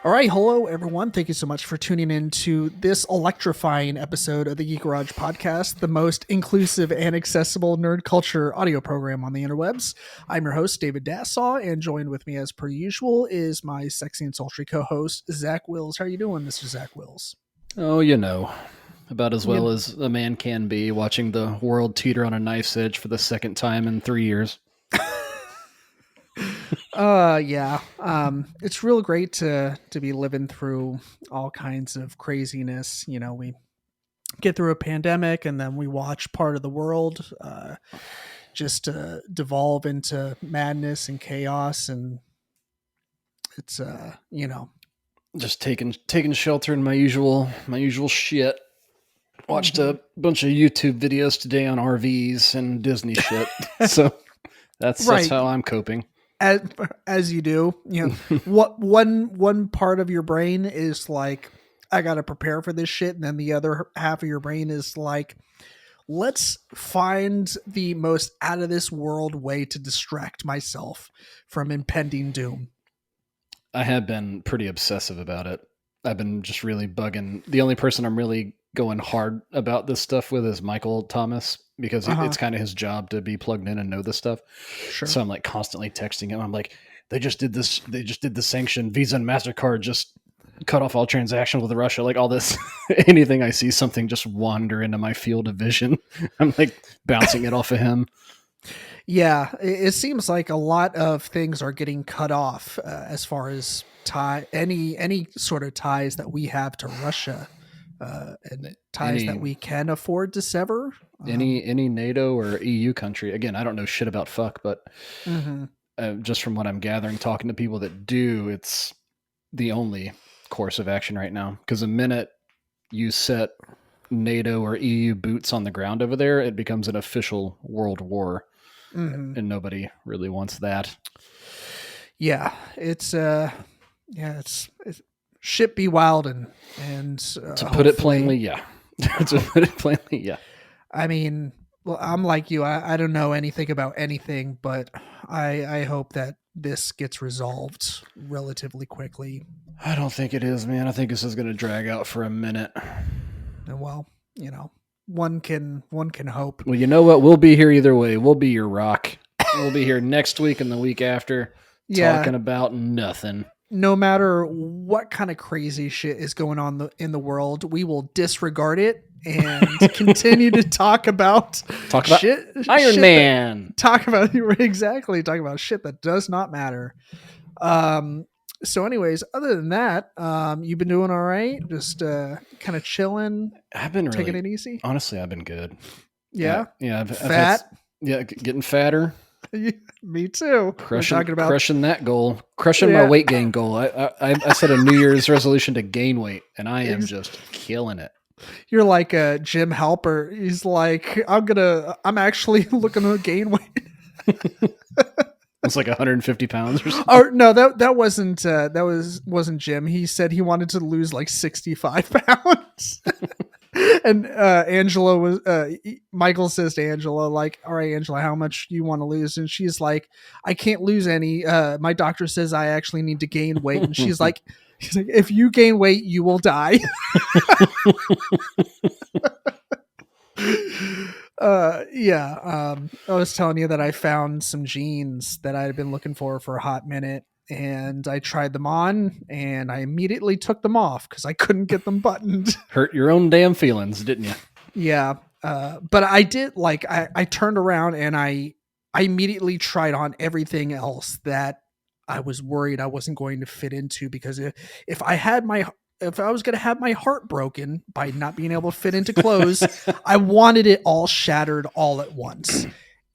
All right, hello everyone. Thank you so much for tuning in to this electrifying episode of the Geek Garage podcast, the most inclusive and accessible nerd culture audio program on the interwebs. I'm your host, David Dassaw, and joined with me as per usual is my sexy and sultry co-host, Zach Wills. How are you doing, Mr. Zach Wills? Oh, about as well as a man can be, watching the world teeter on a knife's edge for the second time in 3 years. Yeah. It's real great to be living through all kinds of craziness. You know, we get through a pandemic and then we watch part of the world just devolve into madness and chaos, and it's just taking shelter in my usual shit. Watched a bunch of YouTube videos today on RVs and Disney shit. So that's how I'm coping. As you do, what one part of your brain is like, I got to prepare for this shit. And then the other half of your brain is like, let's find the most out of this world way to distract myself from impending doom. I have been pretty obsessive about it. I've been just really bugging. The only person I'm really going hard about this stuff with is Michael Thomas, because it's kind of his job to be plugged in and know this stuff. Sure. So I'm like constantly texting him. I'm like, they just did the sanction. Visa and MasterCard just cut off all transactions with Russia. Like all this, anything I see something just wander into my field of vision, I'm like bouncing it off of him. Yeah, it seems like a lot of things are getting cut off as far as any sort of ties that we have to Russia. And ties that we can afford to sever. Any NATO or EU country. Again, I don't know shit about fuck, but just from what I'm gathering, talking to people that do, it's the only course of action right now. Because the minute you set NATO or EU boots on the ground over there, it becomes an official world war. And nobody really wants that. Yeah, it's shit be wild and to put it plainly, yeah. To put it plainly, yeah. I mean, well, I'm like you. I don't know anything about anything, but I hope that this gets resolved relatively quickly. I don't think it is, man. I think this is going to drag out for a minute. And well, one can hope. Well, you know what? We'll be here either way. We'll be your rock. We'll be here next week and the week after, talking about nothing. No matter what kind of crazy shit is going on in the world, we will disregard it and continue to talk about shit. Iron Man. Talk about shit that does not matter. So anyways, other than that, you've been doing all right? Just kind of chilling. I've been taking it easy. Honestly, I've been good. Yeah. I've fat. Getting fatter. Me too. Crushing that goal, my weight gain goal. I set a New Year's resolution to gain weight, and I am just killing it. You're like a Jim Halper. He's like, I'm actually looking to gain weight. It's like 150 pounds or something. Oh no, that wasn't Jim. He said he wanted to lose like 65 pounds. And Angela was Michael says to Angela, like, all right, Angela, how much do you want to lose? And she's like, I can't lose any. My doctor says I actually need to gain weight. And she's like, if you gain weight, you will die. I was telling you that I found some jeans that I had been looking for a hot minute, and I tried them on and I immediately took them off because I couldn't get them buttoned. Hurt your own damn feelings, didn't you? Yeah. But I did, like, I turned around and I immediately tried on everything else that I was worried I wasn't going to fit into, because if I was going to have my heart broken by not being able to fit into clothes, I wanted it all shattered all at once.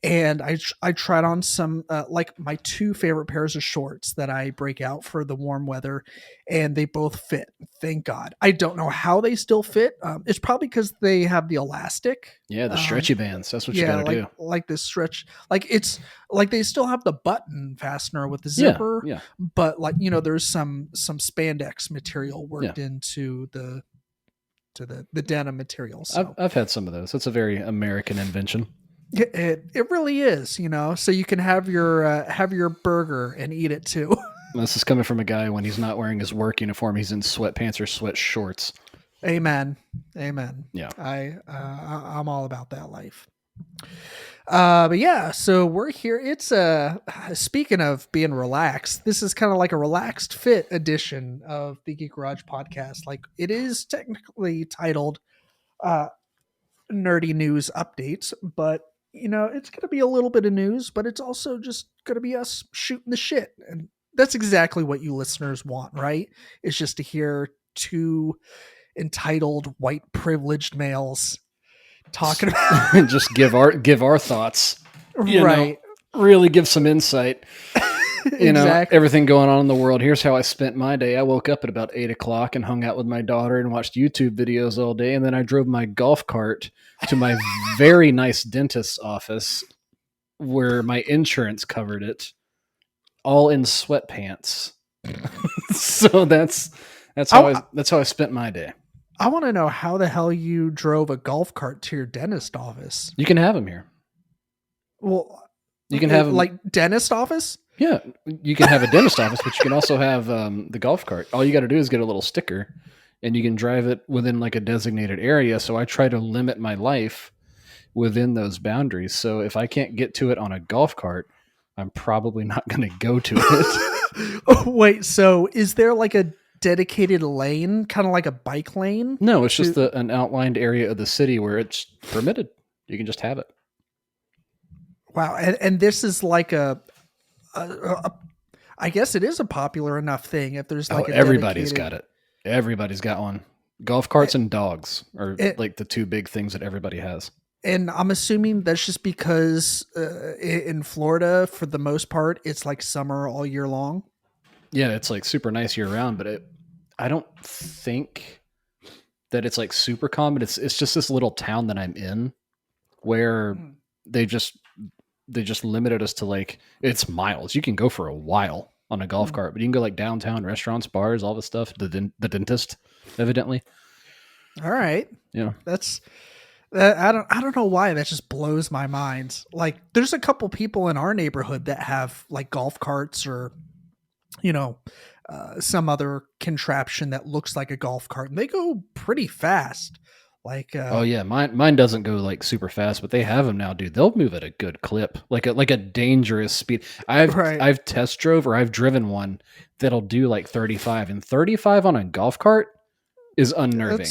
And I tried on some, like my two favorite pairs of shorts that I break out for the warm weather, and they both fit. Thank God. I don't know how they still fit. It's probably because they have the elastic. Yeah, the stretchy bands. That's what you got to do. Like this stretch, like it's like they still have the button fastener with the zipper. Yeah. But like, there's some spandex material worked into the denim material. So. I've had some of those. It's a very American invention. It really is, so you can have your burger and eat it too. This is coming from a guy when he's not wearing his work uniform, he's in sweatpants or sweat shorts. Amen. Amen. Yeah. I'm all about that life. But yeah, so we're here. It's speaking of being relaxed, this is kind of like a relaxed fit edition of the Geek Garage podcast. Like it is technically titled uh nerdy news updates, but it's going to be a little bit of news, but it's also just going to be us shooting the shit. And that's exactly what you listeners want, right? It's just to hear two entitled white privileged males talking about Just give our thoughts. right. Really give some insight. Exactly. Everything going on in the world. Here's how I spent my day. I woke up at about 8:00 and hung out with my daughter and watched YouTube videos all day. And then I drove my golf cart to my very nice dentist's office where my insurance covered it, all in sweatpants. So that's how I spent my day. I want to know how the hell you drove a golf cart to your dentist office. You can have them here. Well, You can have like dentist office. Yeah, you can have a dentist office, but you can also have the golf cart. All you got to do is get a little sticker, and you can drive it within like a designated area. So I try to limit my life within those boundaries. So if I can't get to it on a golf cart, I'm probably not going to go to it. Oh, wait, so is there like a dedicated lane, kind of like a bike lane? No, it's just an outlined area of the city where it's permitted. You can just have it. Wow, and this is like I guess it is a popular enough thing. If there's like everybody's got it. Everybody's got one. Golf carts and dogs are like the two big things that everybody has. And I'm assuming that's just because in Florida, for the most part, it's like summer all year long. Yeah, it's like super nice year round, but I don't think that it's like super common. It's just this little town that I'm in where they just limited us to like, it's miles. You can go for a while on a golf cart, but you can go like downtown restaurants, bars, all this stuff. The dentist, evidently. All right. Yeah. I don't know why that just blows my mind. Like there's a couple people in our neighborhood that have like golf carts or, some other contraption that looks like a golf cart, and they go pretty fast. Like, oh yeah, mine doesn't go like super fast, but they have them now, dude. They'll move at a good clip, like a dangerous speed. I've test drove or I've driven one that'll do like 35, and 35 on a golf cart is unnerving.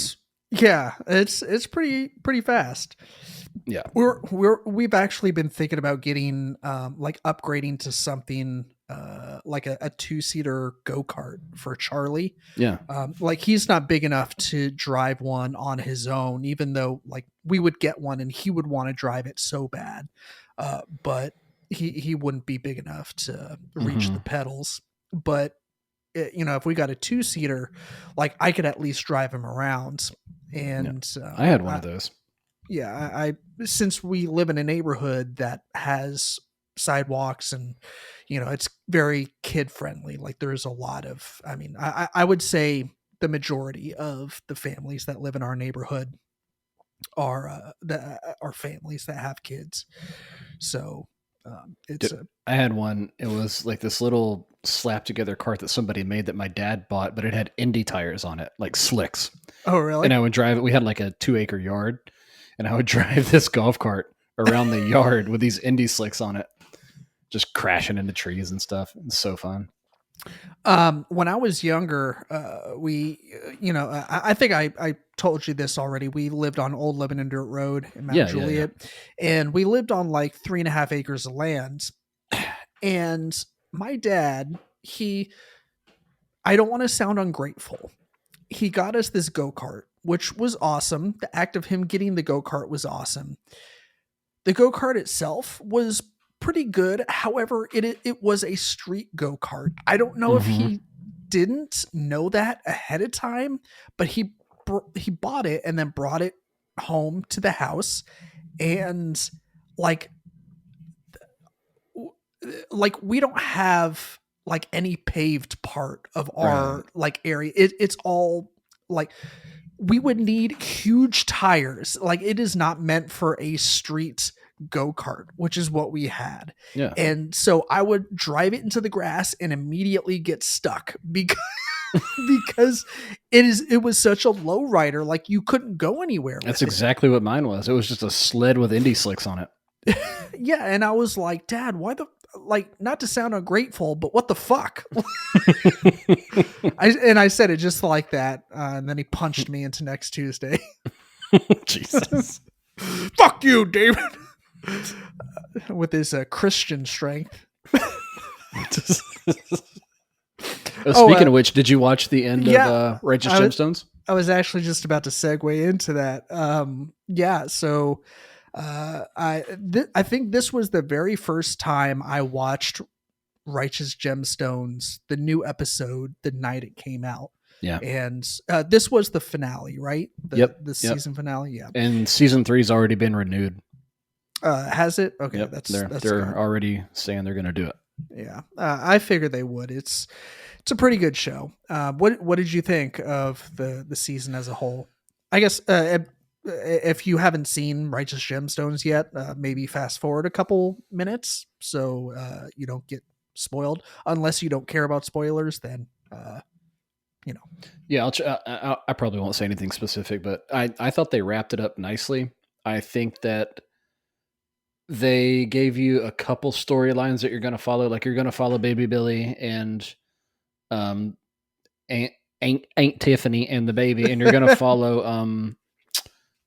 It's pretty fast. Yeah, we've actually been thinking about getting like upgrading to something like a 2-seater go-kart for Charlie. Yeah. Like he's not big enough to drive one on his own, even though like we would get one and he would want to drive it so bad. But he wouldn't be big enough to reach the pedals. But if we got a 2-seater, like I could at least drive him around. And I had one of those. Yeah. I since we live in a neighborhood that has sidewalks and it's very kid friendly. Like there's a lot of, I would say the majority of the families that live in our neighborhood are families that have kids. So I had one. It was like this little slap together cart that somebody made that my dad bought, but it had Indy tires on it, like slicks. Oh really? And I would drive it. We had like a 2-acre yard, and I would drive this golf cart around the yard with these Indy slicks on it, just crashing into trees and stuff. It's so fun. When I was younger, we, I think I told you this already. We lived on Old Lebanon Dirt Road in Mount Juliet, and we lived on like 3.5 acres of land. And my dad, I don't want to sound ungrateful. He got us this go-kart, which was awesome. The act of him getting the go-kart was awesome. The go-kart itself was pretty good. However, it was a street go-kart. I don't know if he didn't know that ahead of time, but he bought it and then brought it home to the house, and like we don't have like any paved part of our like area. It's all like we would need huge tires. Like it is not meant for a street go-kart, which is what we had. Yeah. And so I would drive it into the grass and immediately get stuck because because it was such a low rider, like you couldn't go anywhere That's with exactly what mine was. It was just a sled with indie slicks on it. it. Yeah, and I was like, Dad, why the, like, not to sound ungrateful, but what the fuck? I said it just like that, and then he punched me into next Tuesday. Jesus. Fuck you, David. With his Christian strength. Speaking of which, did you watch the end of Righteous Gemstones? I was actually just about to segue into that. Yeah, so I think this was the very first time I watched Righteous Gemstones, the new episode, the night it came out. Yeah. And this was the finale, right? The season finale, yeah. And season 3's already been renewed. Has it? Okay, yep. that's they're good. already saying they're going to do it. Yeah, I figured they would. It's a pretty good show. What did you think of the season as a whole? I guess if you haven't seen Righteous Gemstones yet, maybe fast forward a couple minutes so you don't get spoiled. Unless you don't care about spoilers, then you know. Yeah, I probably won't say anything specific, but I thought they wrapped it up nicely. I think that they gave you a couple storylines that you're going to follow. Like you're going to follow Baby Billy and Aunt Tiffany and the baby, and you're going to follow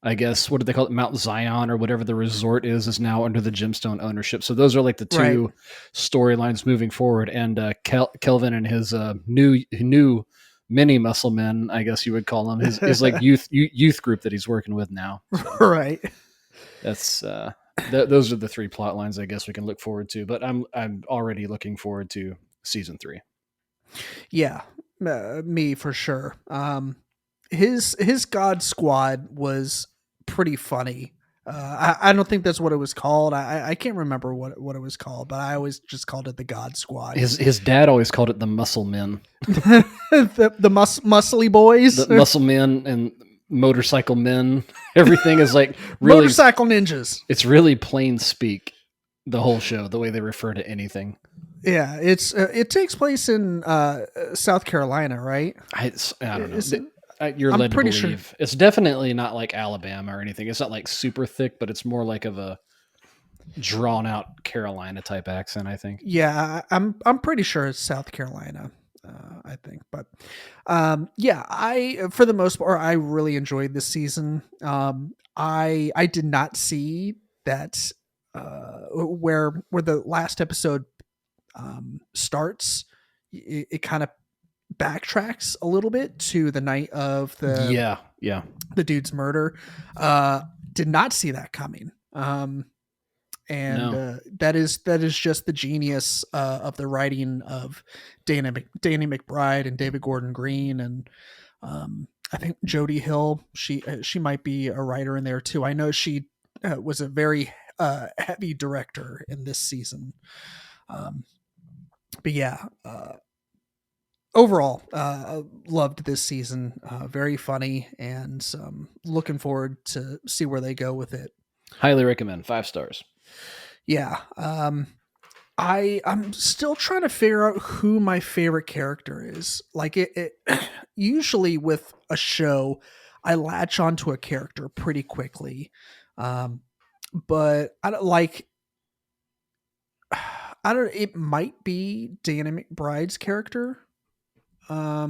I guess, what do they call it? Mount Zion or whatever the resort is now under the Gemstone ownership. So those are like the two storylines moving forward. And Kelvin and his new mini muscle men, I guess you would call them, his like youth group that he's working with now. So right. That's those are the three plot lines I guess we can look forward to. But I'm already looking forward to season 3. Yeah, me for sure. His God Squad was pretty funny. I don't think that's what it was called. I can't remember what it was called, but I always just called it the God Squad. His dad always called it the Muscle Men. the muscly boys, the muscle men and motorcycle men. Everything is like really motorcycle ninjas. It's really plain speak. The whole show, the way they refer to anything. Yeah, it takes place in South Carolina, right? I don't know. You're led to believe. Sure. It's definitely not like Alabama or anything. It's not like super thick, but it's more like of a drawn out Carolina type accent, I think. Yeah, I'm pretty sure it's South Carolina. I think, but yeah, I for the most part I really enjoyed this season. I did not see that where the last episode starts. It kind of backtracks a little bit to the night of the dude's murder. Did not see that coming. That is just the genius of the writing of Danny McBride and David Gordon Green, and I think Jody Hill. She might be a writer in there too. I know she was a very heavy director in this season. But yeah, overall, loved this season. Very funny, and looking forward to see where they go with it. Highly recommend. 5 stars. Yeah. I'm still trying to figure out who my favorite character is. Like it usually with a show, I latch onto a character pretty quickly. But I don't like, it might be Danny McBride's character. I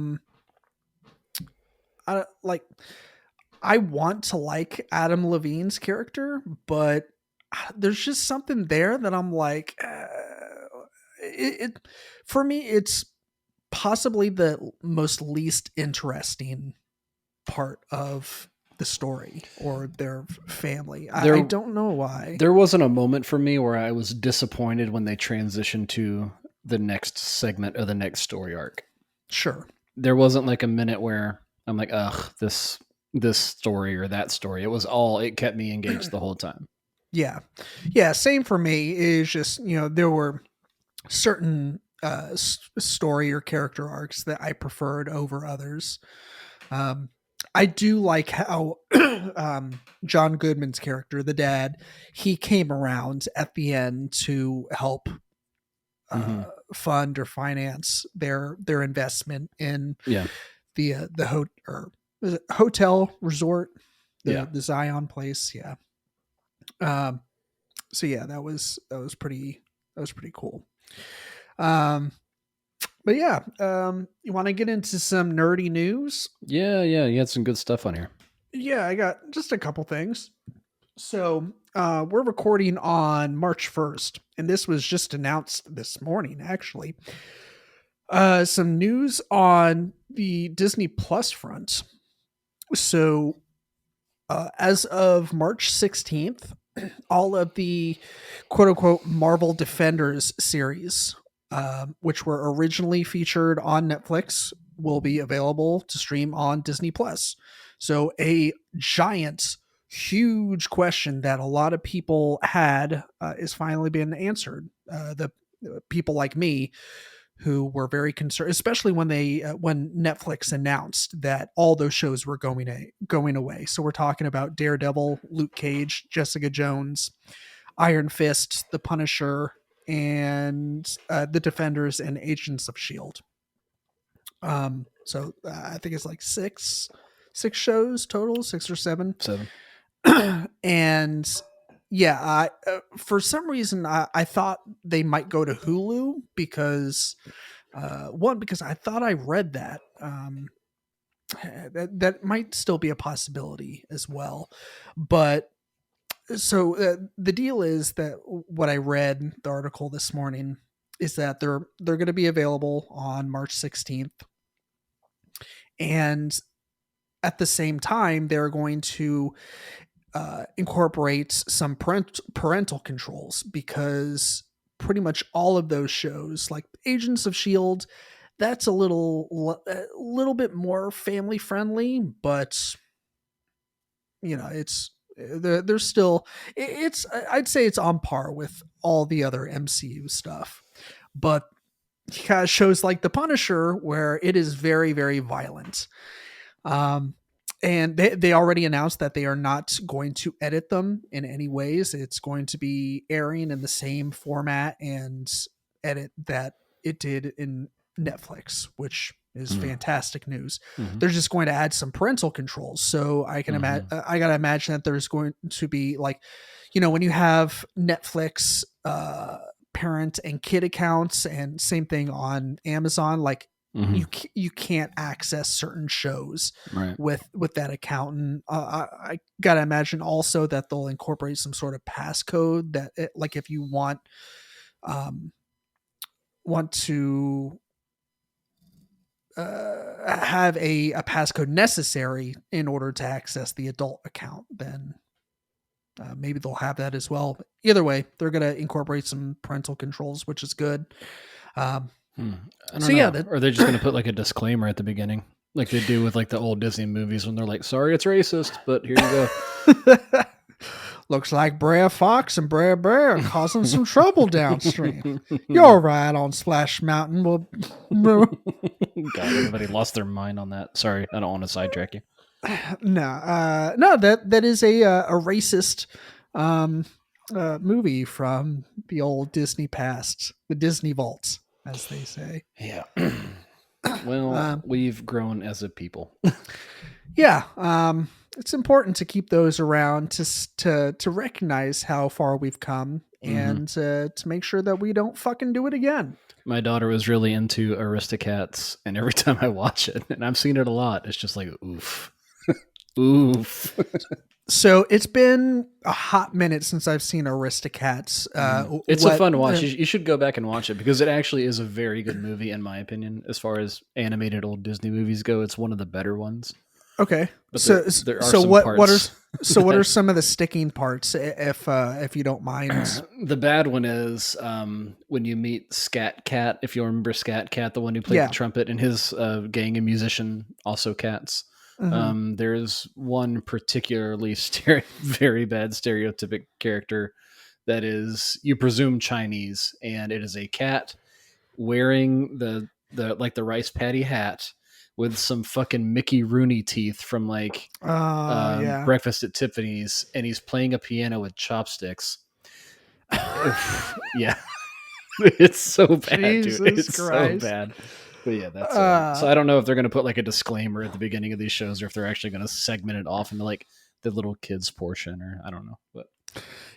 want to like Adam Levine's character, but there's just something there that I'm like, for me, it's possibly the most least interesting part of the story or their family. I don't know why. There wasn't a moment for me where I was disappointed when they transitioned to the next segment of the next story arc. Sure. There wasn't like a minute where I'm like, ugh, this story or that story. It kept me engaged the whole time. Yeah. Yeah. Same for me. Is just, there were certain story or character arcs that I preferred over others. I do like how John Goodman's character, the dad, he came around at the end to help fund or finance their investment in Yeah. is it hotel resort, Yeah. the Zion place. Yeah. Um, so yeah, that was pretty cool. Um, but yeah, you want to get into some nerdy news? Yeah. Yeah. You had some good stuff on here. Yeah, I got just a couple things. So we're recording on March 1st, and this was just announced this morning, actually. Some news on the Disney Plus front. So as of March 16th, all of the quote unquote Marvel Defenders series, which were originally featured on Netflix, will be available to stream on Disney Plus. So, a giant, huge question that a lot of people had is finally being answered. The people like me who were very concerned, especially when Netflix announced that all those shows were going away. So we're talking about Daredevil, Luke Cage, Jessica Jones, Iron Fist, The Punisher, and the Defenders and Agents of Shield. So I think it's like six shows total, 6 or 7. 7. And yeah, for some reason I thought they might go to Hulu because one, because I thought I read that. That might still be a possibility as well. But so the deal is that what I read the article this morning is that they're going to be available on March 16th, and at the same time they're going to incorporate some parental controls, because pretty much all of those shows, like Agents of Shield, that's a little bit more family friendly, but it's there's still it's I'd say it's on par with all the other MCU stuff. But you got shows like The Punisher where it is very, very violent. Um, and they already announced that they are not going to edit them in any ways. It's going to be airing in the same format and edit that it did in Netflix, which is fantastic news. They're just going to add some parental controls. So I can imagine, I got to imagine that there's going to be like, when you have Netflix, parent and kid accounts, and same thing on Amazon, like you can't access certain shows Right. with that account. And I gotta imagine also that they'll incorporate some sort of passcode that like if you want to have a passcode necessary in order to access the adult account, then maybe they'll have that as well. But either way, they're going to incorporate some parental controls, which is good. I don't So know. yeah, Or they're just going to put like a disclaimer at the beginning, like they do with like the old Disney movies when they're like, "Sorry, it's racist, but here you go." Looks like Brer Fox and Brer Bear are causing some trouble downstream. You're right on Splash Mountain. Well, God, everybody lost their mind on that. Sorry, I don't want to sidetrack you. no, that is a racist movie from the old Disney past, the Disney vaults, as they say. Yeah. Well, we've grown as a people. Yeah, it's important to keep those around to recognize how far we've come and to make sure that we don't fucking do it again. My daughter was really into Aristocats, and every time I watch it, and I've seen it a lot, it's just like, oof. Oof. So it's been a hot minute since I've seen Aristocats. It's a fun watch. You should go back and watch it because it actually is a very good movie, in my opinion. As far as animated old Disney movies go, it's one of the better ones. Okay. But So what are some of the sticking parts, if you don't mind? The bad one is when you meet Scat Cat, if you remember Scat Cat, the one who played the trumpet, and his gang of musician, also cats. There's one particularly very bad stereotypic character that is, you presume, Chinese, and it is a cat wearing the like the rice paddy hat with some fucking Mickey Rooney teeth from like Yeah. Breakfast at Tiffany's, and he's playing a piano with chopsticks. Yeah. It's so bad, dude. Jesus It's so Christ. bad. But yeah, that's so I don't know if they're going to put like a disclaimer at the beginning of these shows, or if they're actually going to segment it off into like the little kids portion, or I don't know. But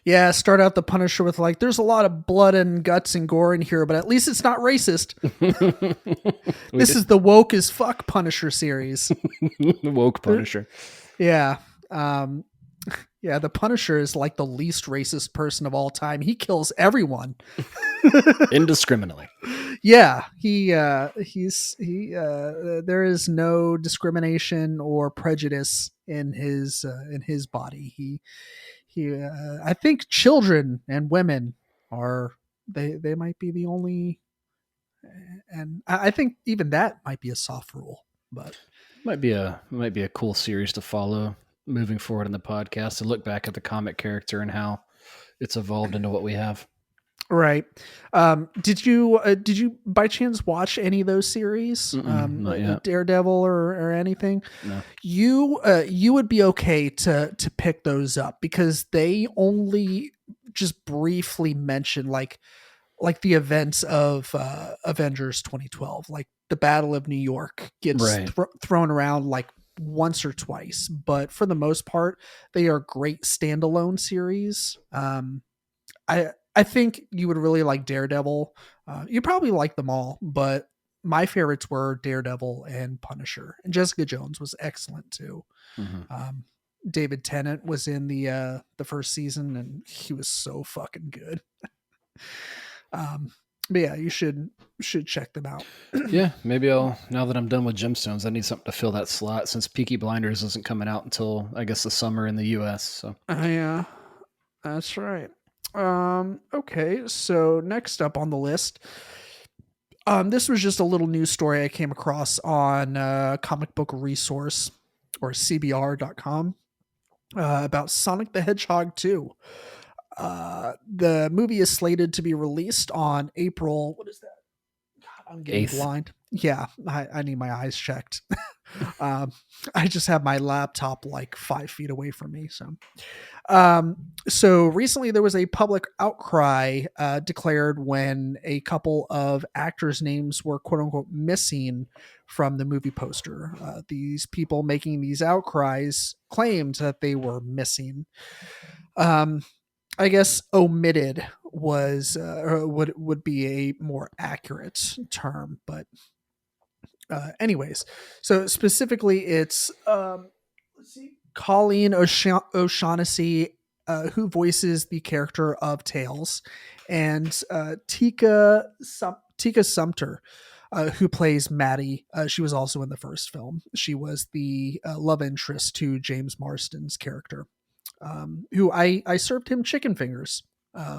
yeah, start out the Punisher with like, there's a lot of blood and guts and gore in here, but at least it's not racist. This is the woke as fuck Punisher series. The woke Punisher. Yeah. Yeah, the Punisher is like the least racist person of all time. He kills everyone Indiscriminately. Yeah, there is no discrimination or prejudice in his body. I think children and women are they might be the only, and I think even that might be a soft rule, but might be a cool series to follow moving forward in the podcast, to look back at the comic character and how it's evolved into what we have. Right. Did you by chance watch any of those series? Not yet. Daredevil or anything? No. You would be okay to pick those up, because they only just briefly mention like the events of Avengers 2012, like the Battle of New York gets Right. thrown around like once or twice, but for the most part, they are great standalone series. I think you would really like Daredevil. You probably like them all, but my favorites were Daredevil and Punisher. And Jessica Jones was excellent too. Mm-hmm. David Tennant was in the first season, and he was so fucking good. But yeah, you should check them out. Yeah, maybe I'll, now that I'm done with Gemstones, I need something to fill that slot, since Peaky Blinders isn't coming out until I guess the summer in the US. So Yeah, that's right. Okay, so next up on the list, this was just a little news story I came across on Comic Book Resource, or CBR.com, about Sonic the Hedgehog 2. The movie is slated to be released on April. What is that? God, I'm getting 8th. blind. Yeah, I need my eyes checked. I just have my laptop like 5 feet away from me. So recently there was a public outcry declared when a couple of actors' names were quote unquote missing from the movie poster. These people making these outcries claimed that they were missing. I guess omitted was would be a more accurate term, but anyways, so specifically it's let's see, Colleen O'Shaughnessy, who voices the character of Tails, and Tika Sumter, who plays Maddie. She was also in the first film. She was the love interest to James Marsden's character, who I served him chicken fingers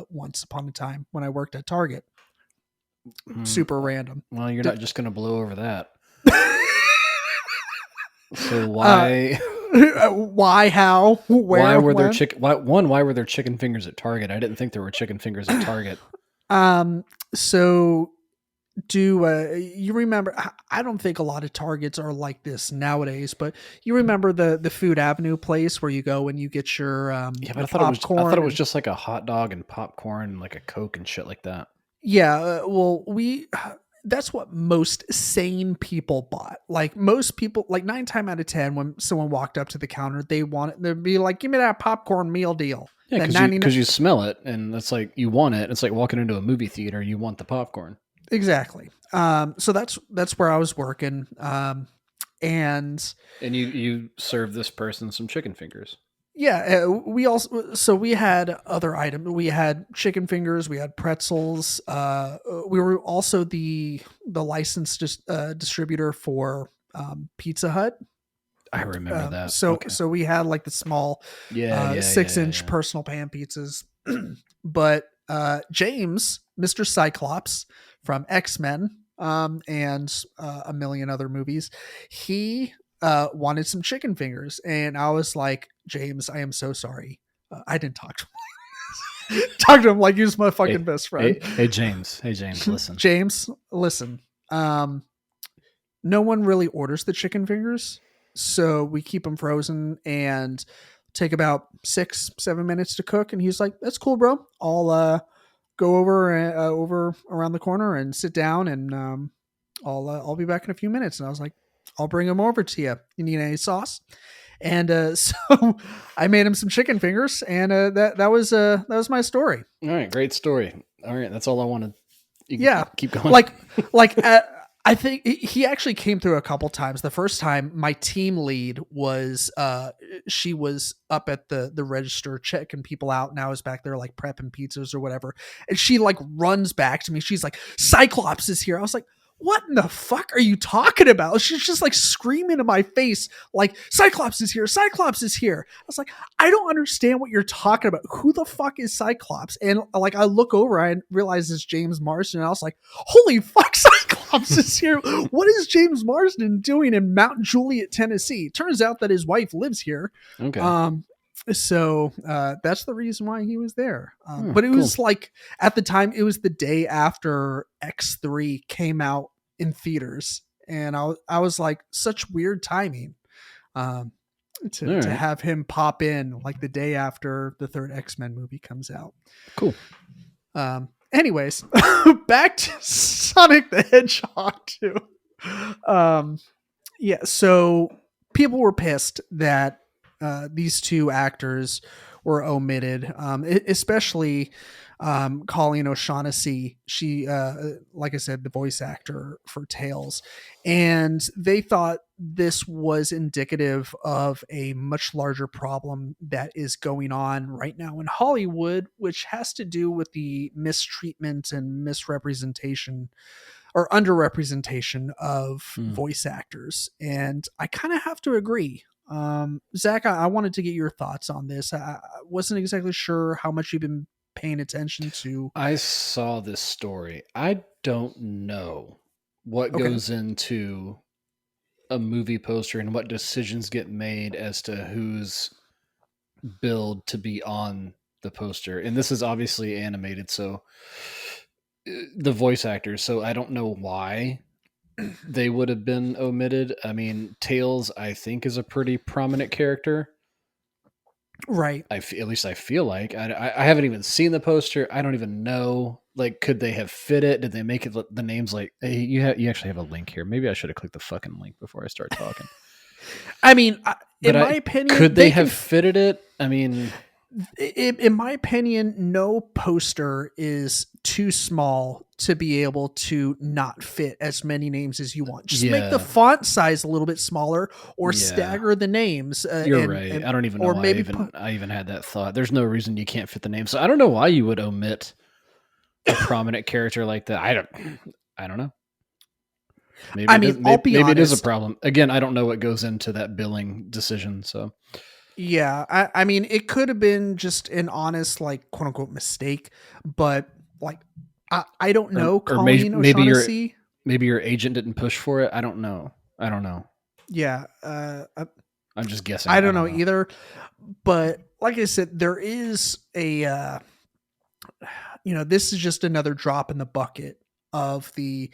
once upon a time when I worked at Target. Super random. Well, you're not just going to blow over that. So why? Why? How? Where? Why were there when? Why were there chicken fingers at Target? I didn't think there were chicken fingers at Target. So do you remember? I don't think a lot of Targets are like this nowadays, but you remember the Food Avenue place where you go and you get your yeah, but I popcorn. thought it was just like a hot dog and popcorn and like a Coke and shit like that. Yeah, well, that's what most sane people bought. Like most people, like 9 times out of 10, when someone walked up to the counter, they'd be like, "Give me that popcorn meal deal." Yeah, because you smell it, and it's like you want it. It's like walking into a movie theater. You want the popcorn. Exactly. So that's where I was working. And you served this person some chicken fingers. Yeah, we had other items. We had chicken fingers. We had pretzels. We were also the licensed distributor for Pizza Hut. I remember that. So we had like the small 6-inch personal pan pizzas. But James, Mr. Cyclops from X-Men and a million other movies, he wanted some chicken fingers, and I was like, James, I am so sorry. I didn't talk to him. Talk to him like he was my fucking best friend. Hey James, listen. James, listen. no one really orders the chicken fingers, so we keep them frozen and take about 6-7 minutes to cook. And he's like, "That's cool, bro. I'll go over around the corner and sit down, and I'll be back in a few minutes." And I was like, "I'll bring them over to you. You need any sauce?" And so I made him some chicken fingers, and that was my story. All right, great story. All right, that's all I wanted. You can Yeah, keep going. like I think he actually came through a couple times. The first time, my team lead was she was up at the register checking people out, and I was back there like prepping pizzas or whatever. And she like runs back to me. She's like, "Cyclops is here." I was like, "What in the fuck are you talking about?" She's just like screaming in my face, like, "Cyclops is here! Cyclops is here!" I was like, "I don't understand what you're talking about. Who the fuck is Cyclops?" And like, I look over, I realize it's James Marsden, and I was like, "Holy fuck, Cyclops is here! What is James Marsden doing in Mount Juliet, Tennessee?" Turns out that his wife lives here. Okay. So that's the reason why he was there. But it was like, at the time, it was the day after X3 came out in theaters, and I was like, such weird timing to have him pop in like the day after the third X-Men movie comes out. Cool. Anyways, back to Sonic the Hedgehog 2. Yeah, so people were pissed that these two actors were omitted, especially Colleen O'Shaughnessy. She, like I said, the voice actor for Tails. And they thought this was indicative of a much larger problem that is going on right now in Hollywood, which has to do with the mistreatment and misrepresentation or underrepresentation of voice actors. And I kind of have to agree. Zach, I wanted to get your thoughts on this. I wasn't exactly sure how much you've been paying attention to. I saw this story. I don't know what goes into a movie poster and what decisions get made as to who's billed to be on the poster. And this is obviously animated, so the voice actors, so I don't know why they would have been omitted. I mean, Tails, I think, is a pretty prominent character. Right. At least I feel like. I haven't even seen the poster. I don't even know. Like, could they have fit it? Did they make it the names like, hey, you actually have a link here. Maybe I should have clicked the fucking link before I start talking. I mean, in my opinion, could they have fitted it? I mean, in my opinion, no poster is too small to be able to not fit as many names as you want. Just make the font size a little bit smaller, or stagger the names. You're right. I don't even know why I even had that thought. There's no reason you can't fit the name. So I don't know why you would omit a prominent character like that. I don't know. Maybe maybe it is a problem. Again, I don't know what goes into that billing decision. So yeah, I mean, it could have been just an honest, like, quote unquote mistake, but like, I don't know. Or maybe your agent didn't push for it. I don't know. Yeah. I'm just guessing. I don't know either. But like I said, there is a, this is just another drop in the bucket of the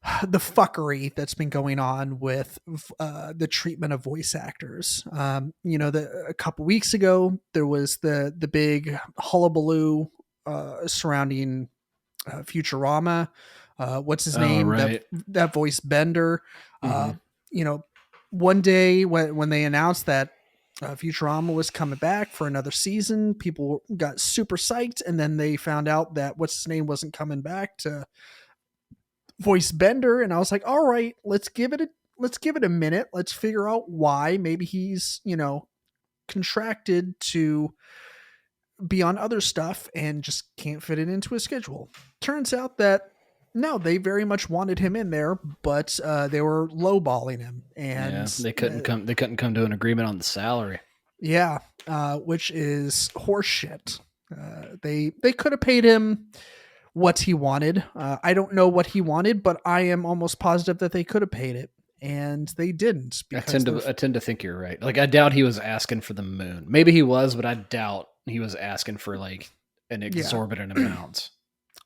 fuckery that's been going on with the treatment of voice actors. A couple weeks ago, there was the big hullabaloo surrounding Futurama. What's his name? Right. That voice Bender. One day when they announced that Futurama was coming back for another season, people got super psyched, and then they found out that what's his name wasn't coming back to voice Bender, and I was like, all right, let's give it a minute. Let's figure out why. Maybe he's, contracted to be on other stuff and just can't fit it into his schedule. Turns out that no, they very much wanted him in there, but they were lowballing him, and they couldn't come to an agreement on the salary. Yeah, which is horseshit. They could have paid him what he wanted. I don't know what he wanted, but I am almost positive that they could have paid it, and they didn't. I tend to think you're right. Like, I doubt he was asking for the moon. Maybe he was, but I doubt he was asking for like an exorbitant amount.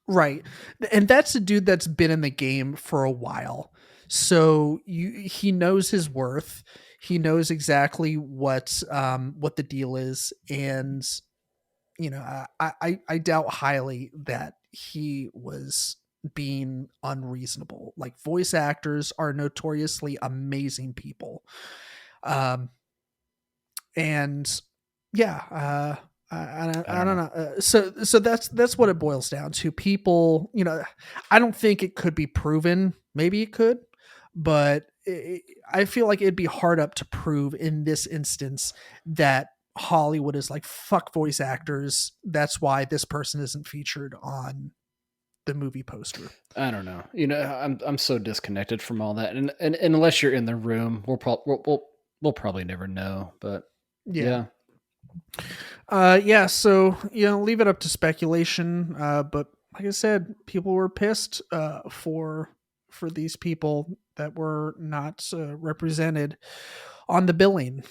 Right. And that's a dude that's been in the game for a while. So he knows his worth. He knows exactly what the deal is, and I doubt highly that he was being unreasonable. Like, voice actors are notoriously amazing people. Um, and yeah, I don't I know. So that's what it boils down to. People, I don't think it could be proven. Maybe it could, but I feel like it'd be hard up to prove in this instance that Hollywood is like, fuck voice actors. That's why this person isn't featured on the movie poster. don't know. I'm so disconnected from all that, and unless you're in the room, we'll probably never know. But Yeah. yeah, Yeah, so leave it up to speculation. But like I said, people were pissed for these people that were not represented on the billing,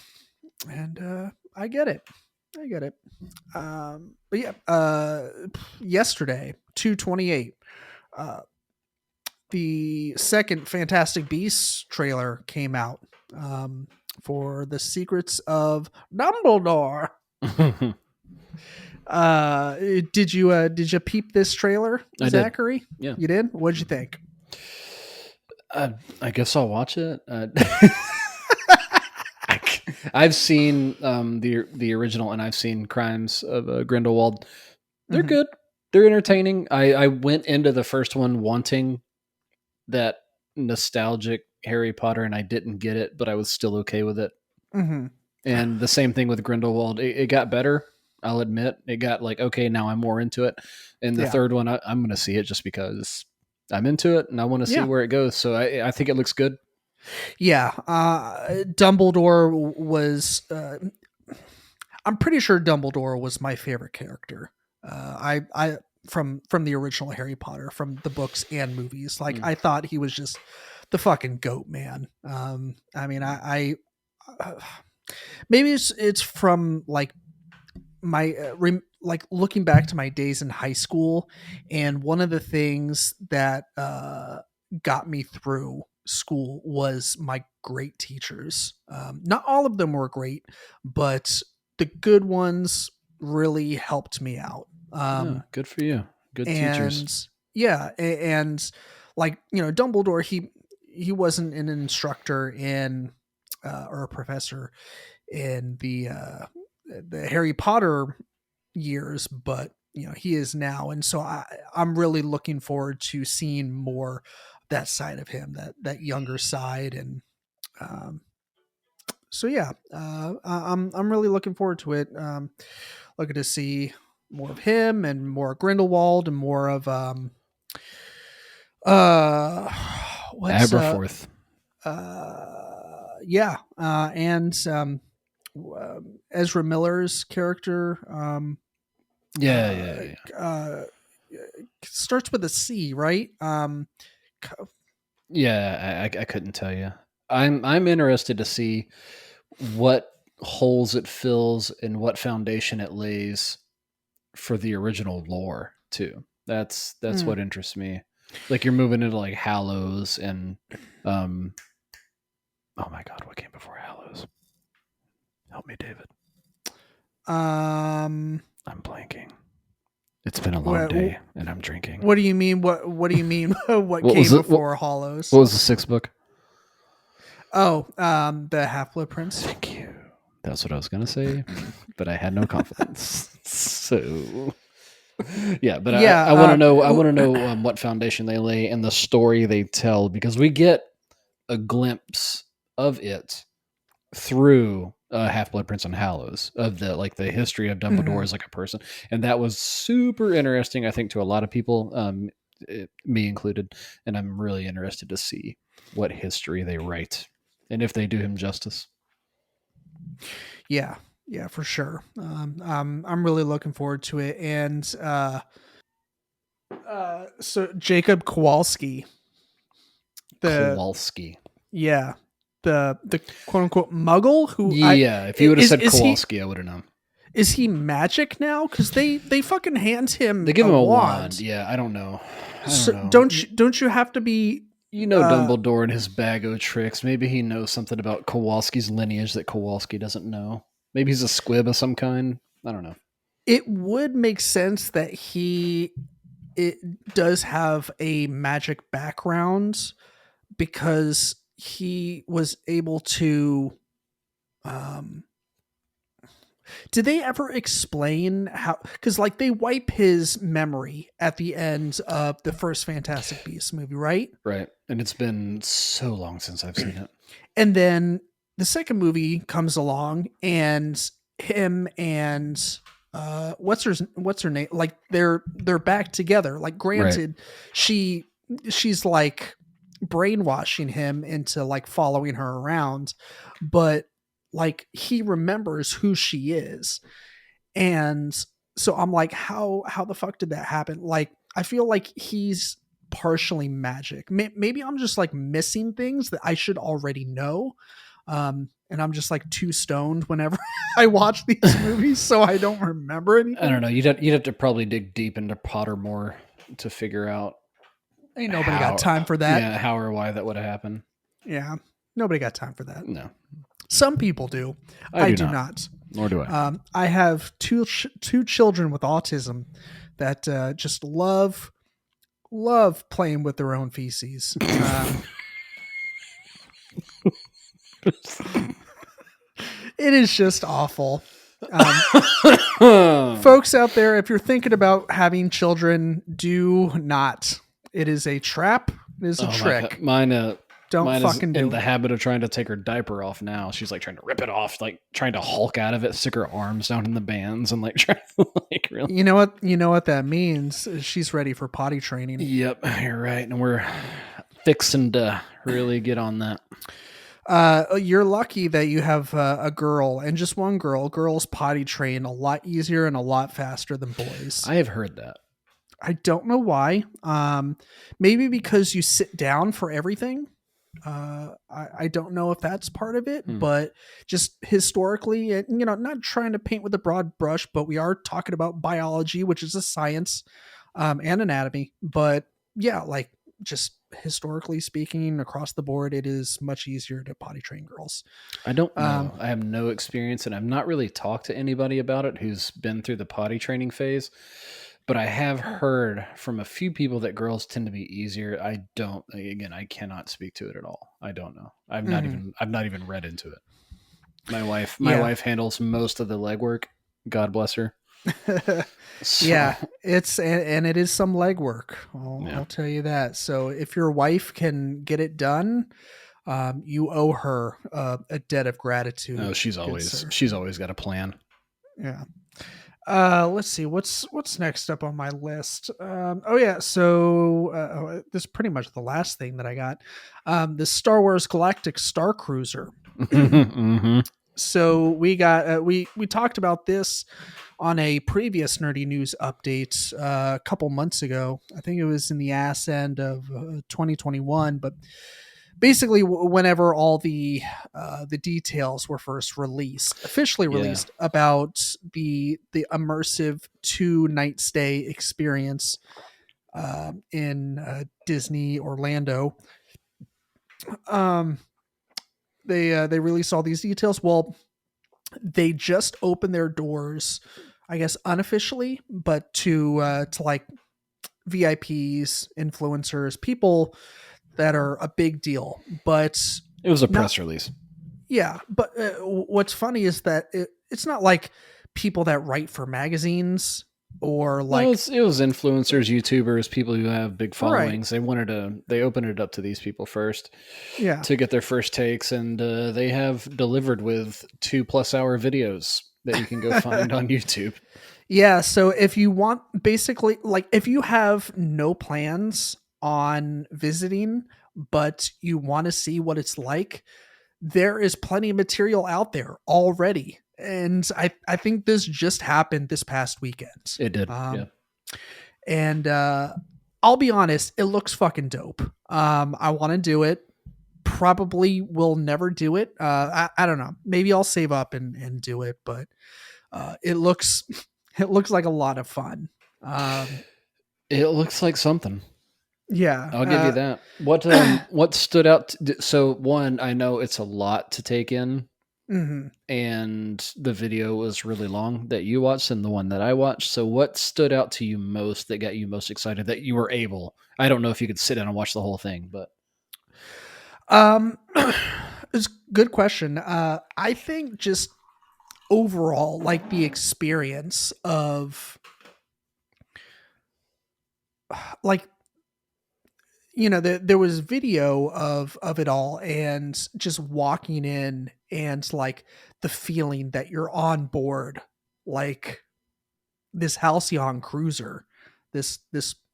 and I get it. I get it. But yeah, yesterday, 2/28, uh, the second Fantastic Beasts trailer came out for the Secrets of Dumbledore. Did you peep this trailer, I did. Zachary? Yeah, You did? What'd you think? I guess I'll watch it. I've seen the original, and I've seen Crimes of Grindelwald. They're Mhm. good. They're entertaining. I went into the first one wanting that nostalgic Harry Potter, and I didn't get it, but I was still okay with it. Mhm. And the same thing with Grindelwald. It got better. I'll admit it got like, okay, now I'm more into it. And the Yeah. third one, I'm going to see it just because I'm into it and I want to see Yeah. where it goes. So I think it looks good. Yeah. Dumbledore was. I'm pretty sure Dumbledore was my favorite character. I from the original Harry Potter, from the books and movies. Like, I thought he was just the fucking goat, man. I mean, maybe it's from like my like looking back to my days in high school, and one of the things that got me through school was my great teachers. Not all of them were great, but the good ones really helped me out. Yeah, good for you. Good teachers. And yeah, and like, Dumbledore, he wasn't an instructor in or a professor in the Harry Potter years, but he is now, and so I'm really looking forward to seeing more that side of him, that younger side, and um, so yeah, I'm really looking forward to it. Looking to see more of him and more Grindelwald and more of uh what's Aberforth. yeah, and Ezra Miller's character. Yeah. Starts with a C, right? Yeah, I couldn't tell you. I'm interested to see what holes it fills and what foundation it lays for the original lore too. That's Mm. what interests me. Like, you're moving into like Hallows and oh my god, what came before Hallows? Help me, David. Um, I'm blanking. It's been a long what, day and I'm drinking. what do you mean? What do you mean? What What came was it? before Hollows? What was the sixth book? Oh, the Half Blood Prince. Thank you. That's what I was gonna say, but I had no confidence. So yeah, but Yeah, I want to know. I want to know what foundation they lay and the story they tell, because we get a glimpse of it through Half Blood Prince and Hallows, of the history of Dumbledore Mhm. as like a person, and that was super interesting. I think to a lot of people, me included, and I'm really interested to see what history they write and if they do him justice. Yeah, yeah, for sure. I'm really looking forward to it, and so Jacob Kowalski, the Kowalski. yeah, the quote unquote Muggle who Yeah, if you would have said is he Kowalski, I would have known. is he magic now? Because they fucking hand him They give a him a wand. wand. Yeah, I don't know. So I don't know. don't you have to be You know Dumbledore and his bag of tricks. Maybe he knows something about Kowalski's lineage that Kowalski doesn't know. Maybe he's a squib of some kind. I don't know. It would make sense that it does have a magic background because he was able to um did they ever explain how, because like they wipe his memory at the end of the first Fantastic Beasts movie, right? Right. And it's been so long since I've seen it. And then the second movie comes along and him and what's her name, like they're back together. Like granted, she's like brainwashing him into like following her around, but like he remembers who she is. And so I'm like, how the fuck did that happen? Like I feel like he's partially magic. Maybe I'm just like missing things that I should already know. And I'm just like too stoned whenever I watch these movies, so I don't remember anything. I don't know. You'd have to probably dig deep into Pottermore to figure out. Ain't nobody got time for that. Yeah, how or why that would have happened. Yeah, nobody got time for that. No, some people do. I do not. Nor do I. I have two children with autism that just love playing with their own feces. It is just awful. Folks out there, if you're thinking about having children, do not. It is a trap. It is a trick. Mine fucking is in the habit of trying to take her diaper off now. She's like trying to rip it off, like trying to Hulk out of it, stick her arms down in the bands, and like trying to like really. You know what that means? She's ready for potty training. Yep, you're right, and we're fixing to really get on that. You're lucky that you have a girl, and just one girl. Girls potty train a lot easier and a lot faster than boys. I have heard that. I don't know why. Maybe because you sit down for everything. I don't know if that's part of it, but just historically, not trying to paint with a broad brush, but we are talking about biology, which is a science, and anatomy. But yeah, like just historically speaking, across the board, it is much easier to potty train girls. I don't know. I have no experience, and I've not really talked to anybody about it who's been through the potty training phase. But I have heard from a few people that girls tend to be easier. I cannot speak to it at all. I don't know. I've not even read into it. My wife handles most of the legwork. God bless her. So. Yeah, it is some legwork. I'll tell you that. So if your wife can get it done, you owe her a debt of gratitude. Oh, she's always got a plan. Yeah. Let's see what's next up on my list. So this is pretty much the last thing that I got. The Star Wars Galactic Starcruiser. Mm-hmm. So we got we talked about this on a previous Nerdy News update a couple months ago. I think it was in the ass end of 2021, but basically whenever all the details were first officially released about the immersive 2-night stay experience in Disney Orlando, they released all these details. Well, they just opened their doors, I guess unofficially, but to like VIPs, influencers, people that are a big deal. But it was a press release. Yeah, but what's funny is that it's not like people that write for magazines or like it was influencers, YouTubers, people who have big followings. Right. They opened it up to these people first, to get their first takes, and they have delivered with 2+ hour videos that you can go find on YouTube. Yeah, so if you want, basically, like if you have no plans on visiting, but you want to see what it's like, there is plenty of material out there already. And I think this just happened this past weekend. It did. And I'll be honest, it looks fucking dope. I want to do it. Probably will never do it. I don't know. Maybe I'll save up and do it, but it looks like a lot of fun. It looks like something. Yeah. I'll give you that. What stood out? So one, I know it's a lot to take in, mhm. and the video was really long that you watched and the one that I watched. So what stood out to you most that got you most excited that you were able? I don't know if you could sit down and watch the whole thing, but It's a good question. I think just overall, like the experience of like there was video of it all, and just walking in and like the feeling that you're on board, like this halcyon cruiser, this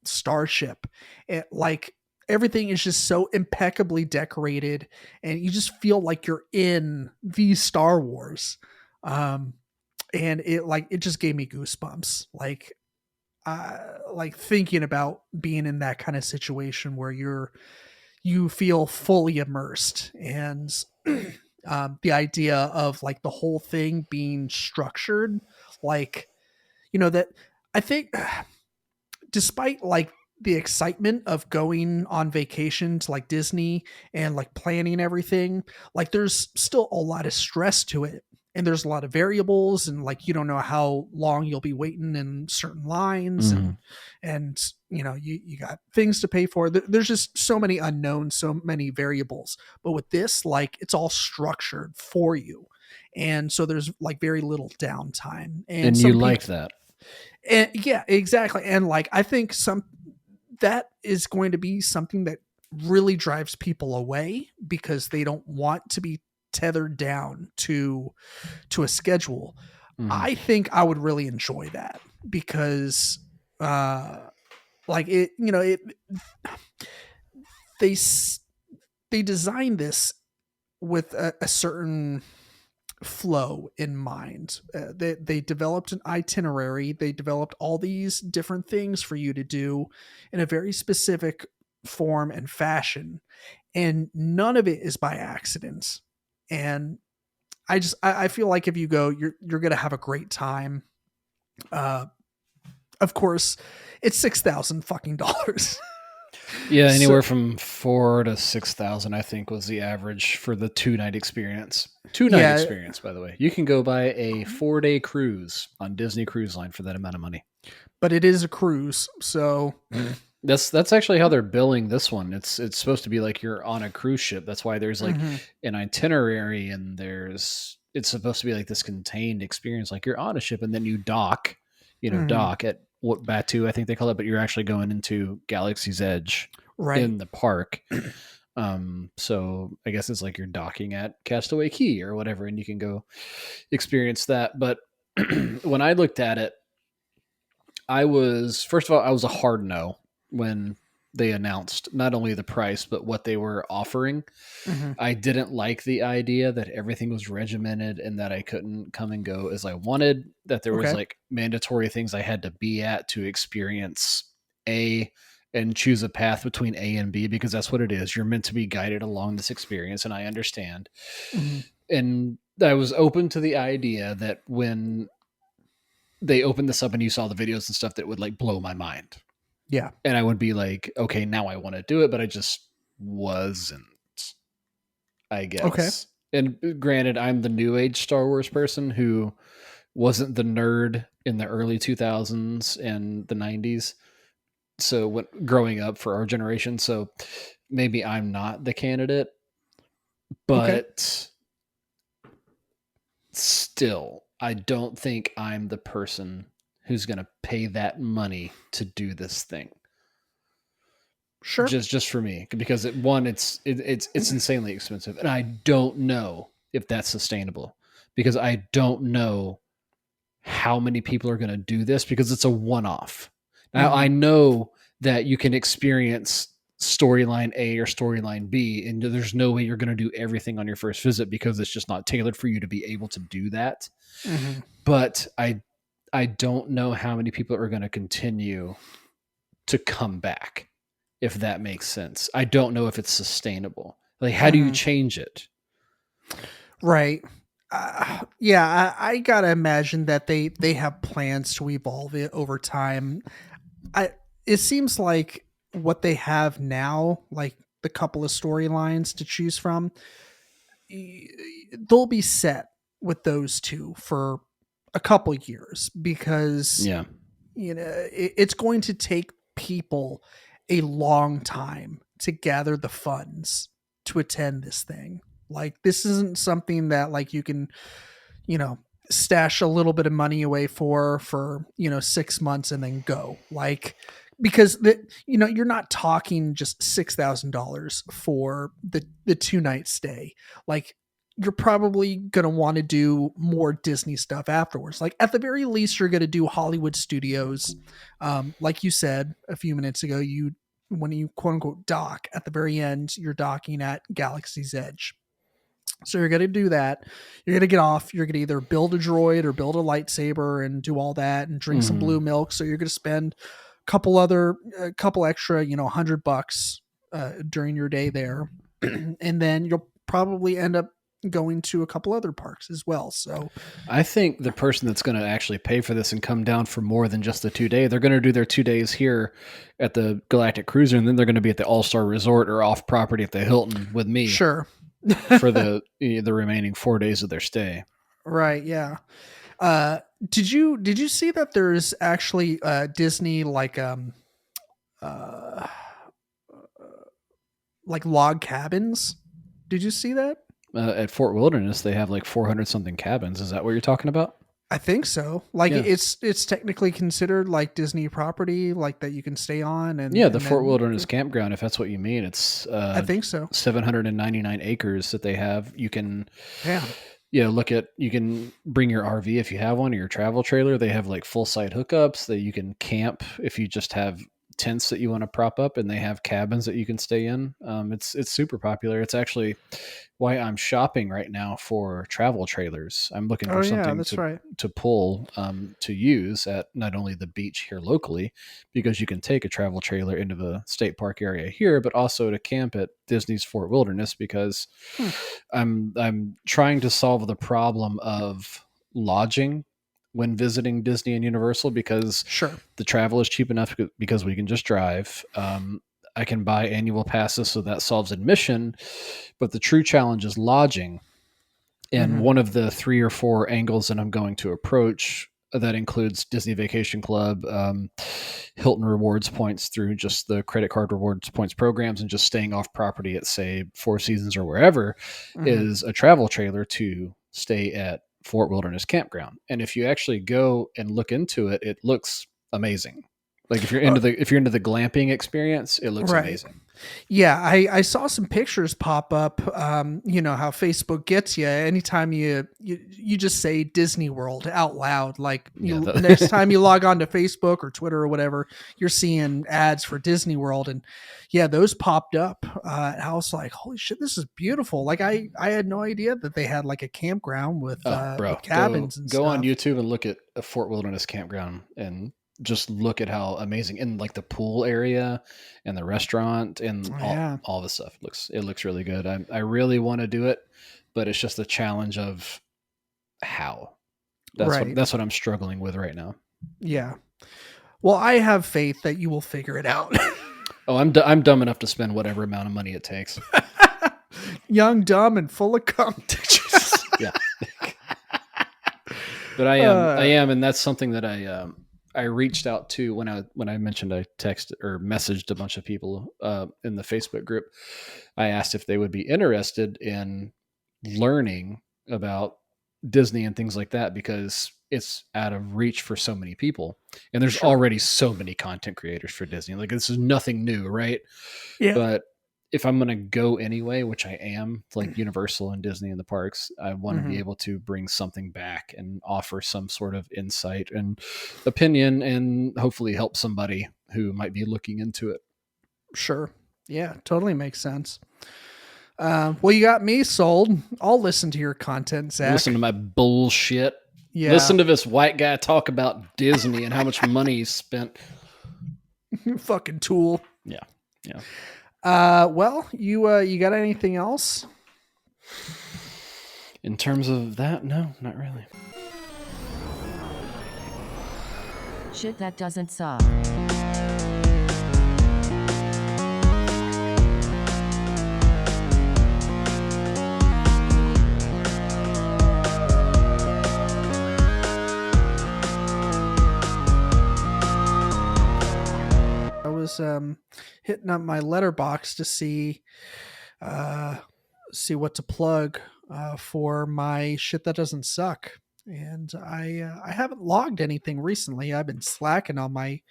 starship, and like everything is just so impeccably decorated, and you just feel like you're in the Star Wars. um and it just gave me goosebumps, like thinking about being in that kind of situation where you feel fully immersed, and the idea of like the whole thing being structured, like that I think despite like the excitement of going on vacation to like Disney and like planning everything, like there's still a lot of stress to it. And there's a lot of variables, and like you don't know how long you'll be waiting in certain lines, Mhm. and you got things to pay for. There's just so many unknowns, so many variables. But with this, like it's all structured for you. And so there's like very little downtime. And And you some people like that. and yeah, exactly. And like I think some that is going to be something that really drives people away because they don't want to be tethered down to a schedule. Mhm. I think I would really enjoy that because uh like it they s- they designed this with a certain flow in mind. They developed an itinerary. They developed all these different things for you to do in a very specific form and fashion, and none of it is by accident. And I feel like if you go, you're gonna have a great time. Uh, of course, it's $6,000 fucking. Yeah, So anywhere from 4 to 6,000, I think, was the average for the 2 night experience. 2 night yeah, experience, by the way. You can go buy a 4 day cruise on Disney Cruise Line for that amount of money. but it is a cruise, so That's actually how they're billing this one. It's supposed to be like you're on a cruise ship. That's why there's like mhm. an itinerary, and it's supposed to be like this contained experience, like you're on a ship and then you dock, Mhm. dock at what Batu, I think they call it, but you're actually going into Galaxy's Edge Right. in the park. So I guess it's like you're docking at Castaway Key or whatever, and you can go experience that. But when I looked at it, I was first of all, I was a hard no when they announced not only the price but what they were offering. Mhm. I didn't like the idea that everything was regimented and that I couldn't come and go as I wanted, that there was Okay. like mandatory things I had to be at to experience A and choose a path between A and B, because that's what it is. You're meant to be guided along this experience, and I understand. Mhm. And I was open to the idea that when they opened this up and you saw the videos and stuff, that would like blow my mind. Yeah. And I would be like, okay, now I want to do it, but I just wasn't, I Okay. guess. And granted, I'm the new age Star Wars person who wasn't the nerd in the early 2000s and the 90s. So when growing up for our generation, so maybe I'm not the candidate, Okay. but still, I don't think I'm the person who's going to pay that money to do this thing. Sure. Just for me, because one, it's insanely expensive, and I don't know if that's sustainable, because I don't know how many people are going to do this, because it's a one off. Now I Mhm. know that you can experience storyline A or storyline B, and there's no way you're going to do everything on your first visit, because it's just not tailored for you to be able to do that. Mhm. But I don't know how many people are going to continue to come back, if that makes sense. I don't know if it's sustainable. Like, how do you Mhm. change it? Right. Yeah, I gotta imagine that they have plans to evolve it over time. I It seems like what they have now, like the couple of storylines to choose from, they'll be set with those two for a couple years because Yeah. it's going to take people a long time to gather the funds to attend this thing. Like this isn't something that like you can, you know, stash a little bit of money away for 6 months and then go. Like because you're not talking just $6,000 for the 2-night stay. Like you're probably going to want to do more Disney stuff afterwards. Like at the very least, you're going to do Hollywood Studios. Like you said a few minutes ago, when you quote unquote dock at the very end, you're docking at Galaxy's Edge. So you're going to do that. You're going to get off. You're going to either build a droid or build a lightsaber and do all that and drink some blue milk. So you're going to spend a couple extra, $100 during your day there. And then you'll probably end up going to a couple other parks as well. So I think the person that's going to actually pay for this and come down for more than just the 2 day, they're going to do their 2 days here at the Galactic Cruiser, and then they're going to be at the All-Star Resort or off property at the Hilton with me. Sure. For the remaining 4 days of their stay. Right. Yeah. Did you see that there's actually Disney like log cabins? Did you see that? At Fort Wilderness, they have like 400 something cabins. Is that what you're talking about? I think so. Like Yeah. it's technically considered like Disney property, like that you can stay on. And yeah, the Fort Wilderness campground, if that's what you mean, it's I think so. 799 acres that they have. You can Yeah. you can bring your RV if you have one or your travel trailer. They have like full site hookups that you can camp if you just have tents that you want to prop up, and they have cabins that you can stay in. It's super popular. It's actually why I'm shopping right now for travel trailers. I'm looking for something to pull to use at not only the beach here locally, because you can take a travel trailer into the state park area here, but also to camp at Disney's Fort Wilderness, because I'm trying to solve the problem of lodging when visiting Disney and Universal, because the travel is cheap enough because we can just drive. I can buy annual passes, so that solves admission. But the true challenge is lodging. And one of the 3 or 4 angles that I'm going to approach that includes Disney Vacation Club, Hilton rewards points through just the credit card rewards points programs, and just staying off property at, say, Four Seasons or wherever, is a travel trailer to stay at Fort Wilderness Campground. And if you actually go and look into it, it looks amazing. Like if you're into the glamping experience, it looks amazing. Yeah, I saw some pictures pop up. You know how Facebook gets you. Anytime you just say Disney World out loud, like next time you log on to Facebook or Twitter or whatever, you're seeing ads for Disney World, and yeah, those popped up. I was like, holy shit, this is beautiful. Like I had no idea that they had like a campground with cabins and stuff. Go on YouTube and look at a Fort Wilderness campground and just look at how amazing, and like the pool area and the restaurant and all the stuff. It looks really good. I really want to do it, but it's just the challenge of how. That's what I'm struggling with right now. Yeah. Well, I have faith that you will figure it out. Oh, I'm dumb enough to spend whatever amount of money it takes. Young, dumb, and full of cum. Yeah. But I am, and that's something that I reached out to when I mentioned I texted or messaged a bunch of people in the Facebook group. I asked if they would be interested in learning about Disney and things like that, because it's out of reach for so many people. And there's already so many content creators for Disney. Like this is nothing new, right? Yeah. But if I'm going to go anyway, which I am, like Universal and Disney and the parks, I want to be able to bring something back and offer some sort of insight and opinion, and hopefully help somebody who might be looking into it. Sure. Yeah, totally makes sense. Well, you got me sold. I'll listen to your content, Zach. Listen to my bullshit. Yeah. Listen to this white guy talk about Disney and how much money he spent. Fucking tool. Yeah. Yeah. Well, you got anything else? In terms of that, no, not really. Shit that doesn't suck. was hitting up my letterbox to see what to plug for my shit that doesn't suck. And I haven't logged anything recently. I've been slacking on my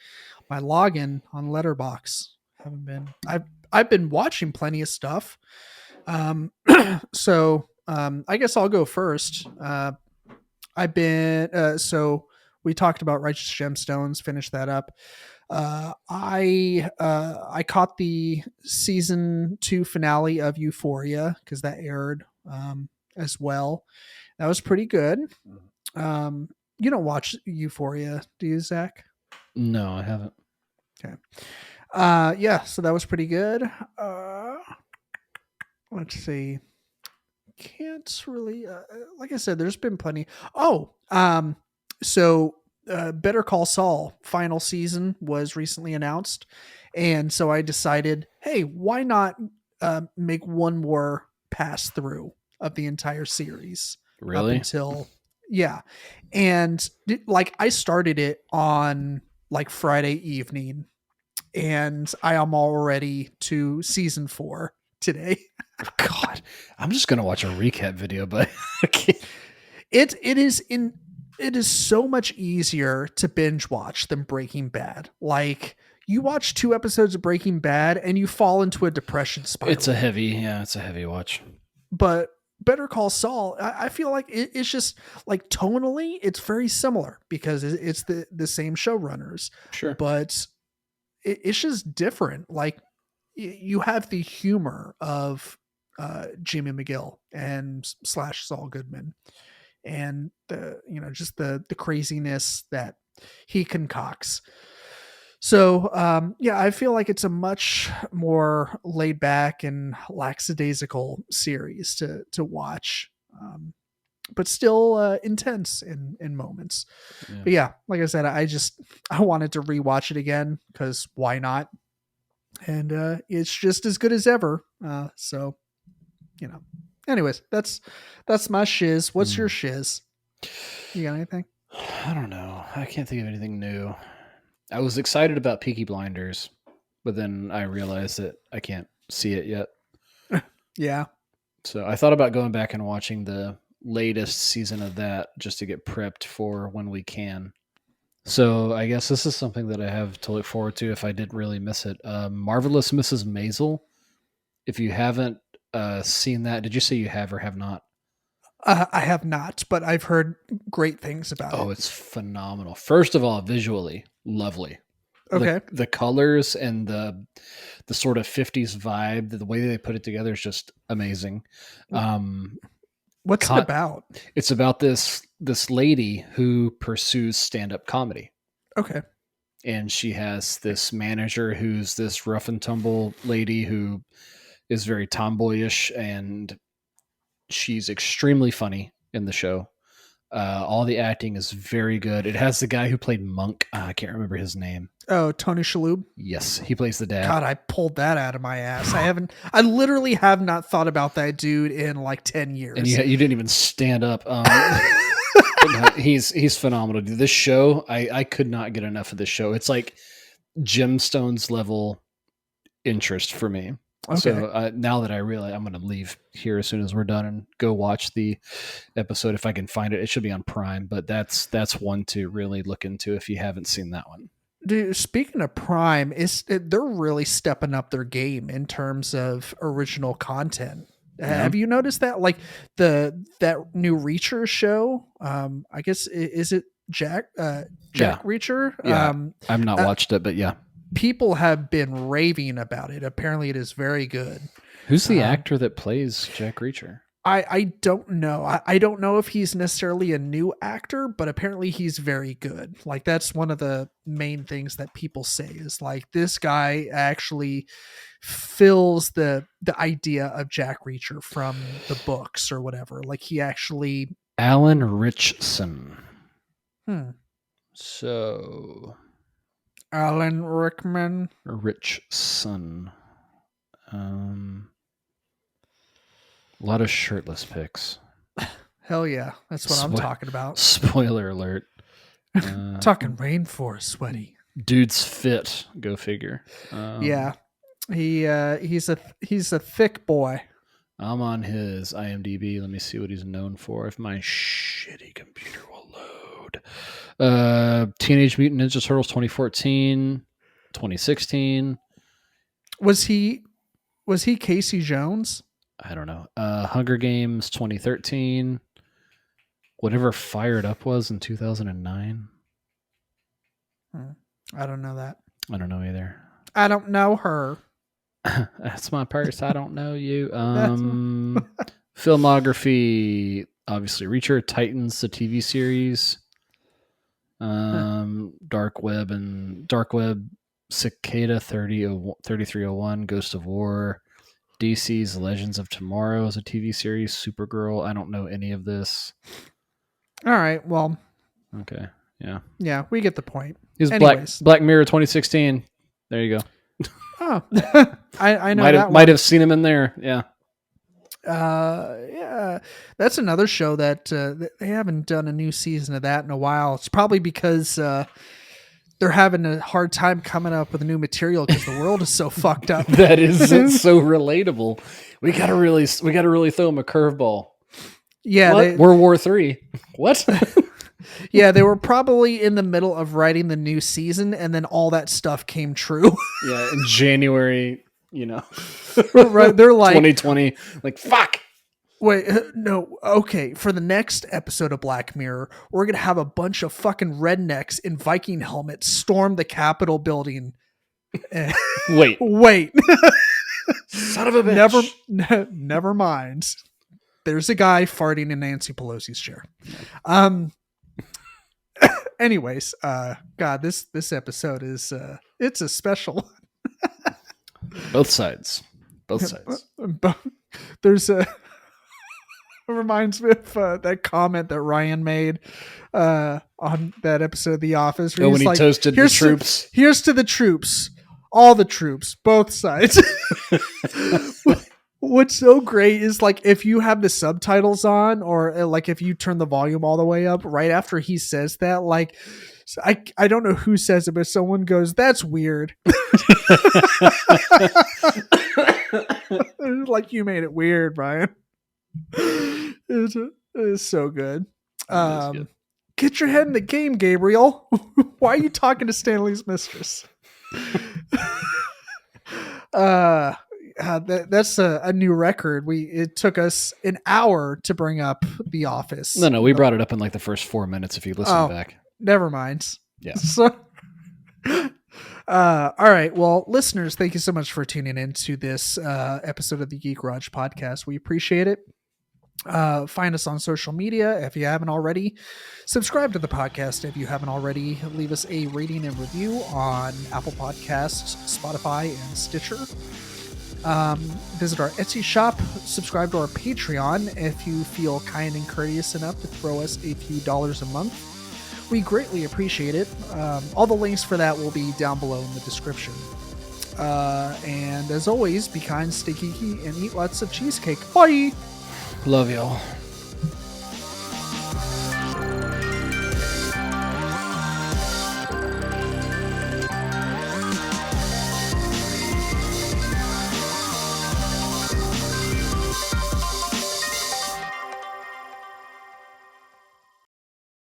login on Letterbox. Haven't been. I've been watching plenty of stuff. I guess I'll go first. I've been so we talked about Righteous Gemstones. Finished that up. I caught the season 2 finale of Euphoria because that aired as well. That was pretty good. You don't watch Euphoria, do you, Zach? No, I haven't. Okay. Yeah, so that was pretty good. Let's see. Can't really, like I said, there's been plenty. Better Call Saul final season was recently announced, and so I decided, hey, why not make one more pass through of the entire series? Really? Up until and like I started it on like Friday evening, and I am already to season 4 today. God, I'm just gonna watch a recap video, but it is so much easier to binge watch than Breaking Bad. Like you watch 2 episodes of Breaking Bad and you fall into a depression spiral. It's a heavy watch. But Better Call Saul, I feel like it's just like tonally, it's very similar because it's the same showrunners. Sure, but it's just different. Like you have the humor of Jimmy McGill and / Saul Goodman, and just the craziness that he concocts. So I feel like it's a much more laid back and lackadaisical series to watch, but still intense in moments. Yeah. But yeah, like I said, I wanted to rewatch it again because why not? And it's just as good as ever. Anyways, that's my shiz. What's your shiz? You got anything? I don't know. I can't think of anything new. I was excited about Peaky Blinders, but then I realized that I can't see it yet. Yeah. So I thought about going back and watching the latest season of that just to get prepped for when we can. So I guess this is something that I have to look forward to if I did really miss it. Marvelous Mrs. Maisel. If you haven't seen that, did you say you have or have not? I have not, but I've heard great things about it. Oh, it's phenomenal. First of all, visually, lovely. Okay. The colors and the sort of 50s vibe, the way they put it together is just amazing. What's it about? It's about this lady who pursues stand-up comedy. Okay. And she has this manager who's this rough and tumble lady who is very tomboyish, and she's extremely funny in the show. All the acting is very good. It has the guy who played Monk. I can't remember his name. Oh, Tony Shalhoub. Yes, he plays the dad. God, I pulled that out of my ass. I literally have not thought about that dude in like 10 years. And you didn't even stand up. He's phenomenal. This show, I could not get enough of this show. It's like Gemstones level interest for me. Okay. So now that I realize, I'm going to leave here as soon as we're done and go watch the episode if I can find it. It should be on Prime, but that's one to really look into if you haven't seen that one. Dude, speaking of Prime, they're really stepping up their game in terms of original content. Yeah. Have you noticed that? Like that new Reacher show? I guess is it Jack Reacher? Yeah, I've not watched it, but yeah. People have been raving about it. Apparently it is very good. Who's the actor that plays Jack Reacher? I don't know. I don't know if he's necessarily a new actor, but apparently he's very good. Like that's one of the main things that people say is like this guy actually fills the idea of Jack Reacher from the books or whatever. Like he actually Alan Ritchson. So Alan Rickman. Ritchson. A lot of shirtless pics. Hell yeah. That's what I'm talking about. Spoiler alert. Talking rainforest sweaty. Dude's fit. Go figure. Yeah, he's a thick boy. I'm on his IMDb. Let me see what he's known for. If my shitty computer will load. Teenage Mutant Ninja Turtles 2014, 2016. Was he Casey Jones? I don't know. Hunger Games 2013. Whatever Fired Up was in 2009. I don't know that. I don't know either. I don't know her. That's my purse. I don't know you. Filmography, obviously Reacher, Titans, the TV series, Dark Web, Cicada 3301, Ghost of War, DC's Legends of Tomorrow is a TV series, Supergirl. I don't know any of this. All right, well. Okay, yeah. Yeah, we get the point. He's Black Mirror 2016. There you go. Oh, I know might have seen him in there. Yeah. Yeah, that's another show that they haven't done a new season of that in a while. It's probably because they're having a hard time coming up with new material because the world is so fucked up. That is so relatable. We gotta really throw him a curveball. Yeah, World War III. What? Yeah, they were probably in the middle of writing the new season, and then all that stuff came true. Yeah, in January, right? They're like 2020. Like, fuck. Wait, no. Okay, for the next episode of Black Mirror, we're gonna have a bunch of fucking rednecks in Viking helmets storm the Capitol building. Wait. Son of a bitch. Never mind. There's a guy farting in Nancy Pelosi's chair. Anyways, God, this episode is it's a special. Both sides. There's a. It reminds me of that comment that Ryan made on that episode of The Office. Where when he toasted the troops. Here's to the troops. All the troops. Both sides. What's so great is like if you have the subtitles on or like if you turn the volume all the way up right after he says that, like I don't know who says it, but someone goes, "That's weird." Like you made it weird, Brian. It's so good. Good. Get your head in the game, Gabriel. Why are you talking to Stanley's mistress? That's a new record. It took us an hour to bring up The Office. No, we brought it up in like the first 4 minutes. If you listen back, never mind. Yeah. So, all right. Well, listeners, thank you so much for tuning in to this episode of the Geek Garage podcast. We appreciate it. Find us on social media if you haven't already. Subscribe to the podcast if you haven't already. Leave us a rating and review on Apple Podcasts, Spotify, and Stitcher. Visit our Etsy shop. Subscribe to our Patreon if you feel kind and courteous enough to throw us a few dollars a month. We greatly appreciate it. All the links for that will be down below in the description. And as always, be kind, stay geeky, and eat lots of cheesecake. Bye! Love y'all.